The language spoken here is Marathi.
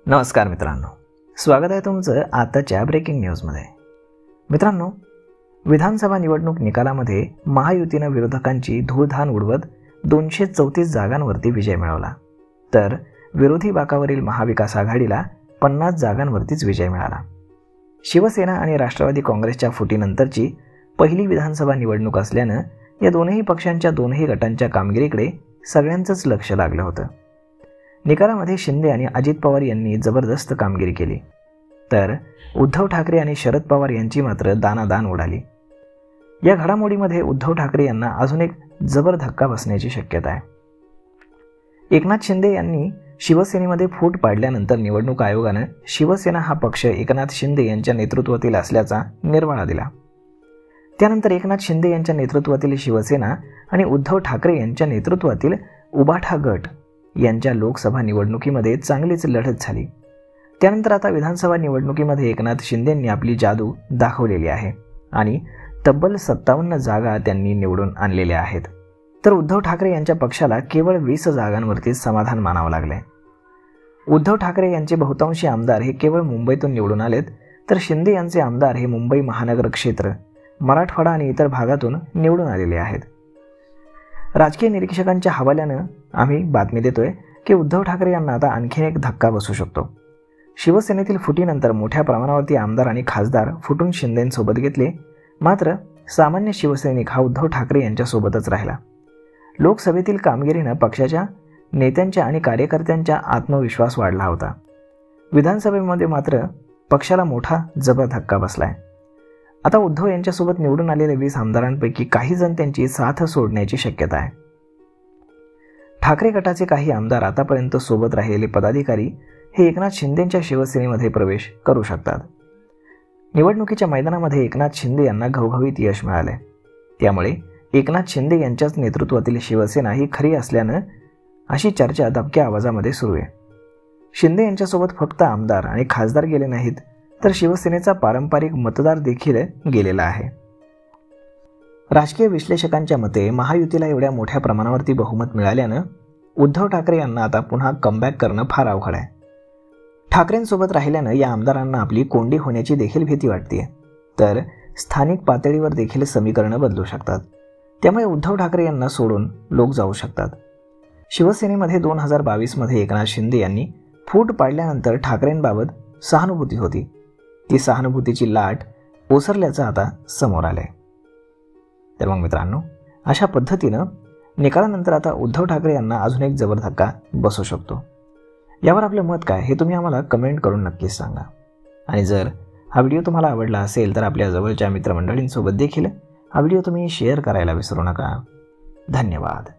नमस्कार मित्रांनो, स्वागत आहे तुमचं आताच्या ब्रेकिंग न्यूजमध्ये। मित्रांनो, विधानसभा निवडणूक निकालामध्ये महायुतीनं विरोधकांची धूळधाण उडवत 234 जागांवरती विजय मिळवला, तर विरोधी बाकावरील महाविकास आघाडीला 50 जागांवरतीच विजय मिळाला। शिवसेना आणि राष्ट्रवादी काँग्रेसच्या फुटीनंतरची पहिली विधानसभा निवडणूक असल्यानं या दोनही पक्षांच्या दोनही गटांच्या कामगिरीकडे सगळ्यांचंच लक्ष लागलं होतं। निकालामध्ये शिंदे आणि अजित पवार यांनी जबरदस्त कामगिरी केली, तर उद्धव ठाकरे आणि शरद पवार यांची मात्र दानादान उडाली। या घडामोडीमध्ये उद्धव ठाकरे यांना अजून एक जबर धक्का बसण्याची शक्यता आहे। एकनाथ शिंदे यांनी शिवसेनेमध्ये फूट पाडल्यानंतर निवडणूक आयोगानं शिवसेना हा पक्ष एकनाथ शिंदे यांच्या नेतृत्वातील असल्याचा निर्वाळा दिला। त्यानंतर एकनाथ शिंदे यांच्या नेतृत्वातील शिवसेना आणि उद्धव ठाकरे यांच्या नेतृत्वातील उबाठा गट यांच्या लोकसभा निवडणुकीमध्ये चांगलीच लढत झाली। त्यानंतर आता विधानसभा निवडणुकीमध्ये एकनाथ शिंदेंनी आपली जादू दाखवलेली आहे आणि तब्बल 57 जागा त्यांनी निवडून आणलेल्या आहेत, तर उद्धव ठाकरे यांच्या पक्षाला केवळ 20 जागांवरती समाधान मानावं लागले। उद्धव ठाकरे यांचे बहुतांशी आमदार हे केवळ मुंबईतून निवडून आलेत, तर शिंदे यांचे आमदार हे मुंबई महानगर क्षेत्र, मराठवाडा आणि इतर भागातून निवडून आलेले आहेत। राजकीय निरीक्षकांच्या हवाल्यानं आम्ही बातमी देतोय की उद्धव ठाकरे यांना आता आणखी एक धक्का बसू शकतो। शिवसेनेतील फुटीनंतर मोठ्या प्रमाणावरती आमदार आणि खासदार फुटून शिंदेंसोबत घेतले, मात्र सामान्य शिवसैनिक हा उद्धव ठाकरे यांच्यासोबतच राहिला। लोकसभेतील कामगिरीनं पक्षाच्या नेत्यांच्या आणि कार्यकर्त्यांचा आत्मविश्वास वाढला होता। विधानसभेमध्ये मात्र पक्षाला मोठा जबर धक्का बसलाय। आता उद्धव यांच्यासोबत निवडून आलेले 20 आमदारांपैकी काही जण त्यांची साथ सोडण्याची शक्यता आहे। ठाकरे गटाचे काही आमदार आतापर्यंत सोबत राहिलेले पदाधिकारी हे एकनाथ शिंदेंच्या शिवसेनेमध्ये प्रवेश करू शकतात। निवडणुकीच्या मैदानामध्ये एकनाथ शिंदे यांना घवघवीत यश मिळाले, त्यामुळे एकनाथ शिंदे यांच्याच नेतृत्वातील शिवसेना ही खरी असल्यानं अशी चर्चा दबक्या आवाजामध्ये सुरू आहे। शिंदे यांच्यासोबत फक्त आमदार आणि खासदार गेले नाहीत, तर शिवसेनेचा पारंपरिक मतदार देखील गेलेला आहे। राजकीय विश्लेषकांच्या मते महायुतीला एवढ्या मोठ्या प्रमाणावरती बहुमत मिळाल्यानं उद्धव ठाकरे यांना आता पुन्हा कमबॅक करणं फार अवघड आहे। ठाकरेंसोबत राहिल्यानं या आमदारांना आपली कोंडी होण्याची देखील भीती वाटते, तर स्थानिक पातळीवर देखील समीकरणं बदलू शकतात, त्यामुळे उद्धव ठाकरे यांना सोडून लोक जाऊ शकतात। शिवसेनेमध्ये 2022 मध्ये एकनाथ शिंदे यांनी फूट पाडल्यानंतर ठाकरेंबाबत सहानुभूती होती, ती सहानुभूतीची लाट ओसरल्याचं आता समोर आलंय। तर मग मित्रांनो, अशा पद्धतीनं निकालानंतर आता उद्धव ठाकरे यांना अजून एक जबर धक्का बसू शकतो। यावर आपलं मत काय हे तुम्ही आम्हाला कमेंट करून नक्कीच सांगा, आणि जर हा व्हिडिओ तुम्हाला आवडला असेल तर आपल्या जवळच्या मित्रमंडळींसोबत देखील हा व्हिडिओ तुम्ही शेअर करायला विसरू नका। धन्यवाद।